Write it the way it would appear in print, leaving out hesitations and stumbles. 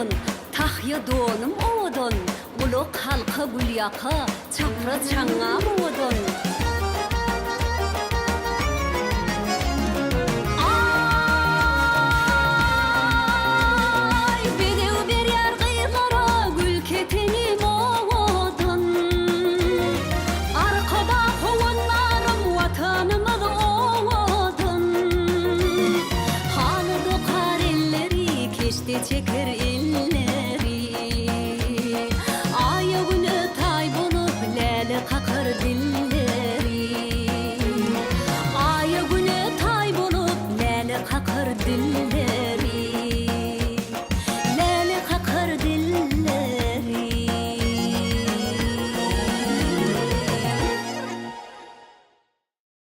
ovadon, tahya donum ovadon, uluk halka gulyaka, çapra çanga ovadon. Ay, bedev bir yer gıylara, gül ketenim ovadon. Arkada kovanlarım vatanımız ovadon. Halı dokar elleri, keşte çeker elleri. Aya günü tay bulup lele kakar dilleri. Aya günü tay bulup lele kakar dilleri.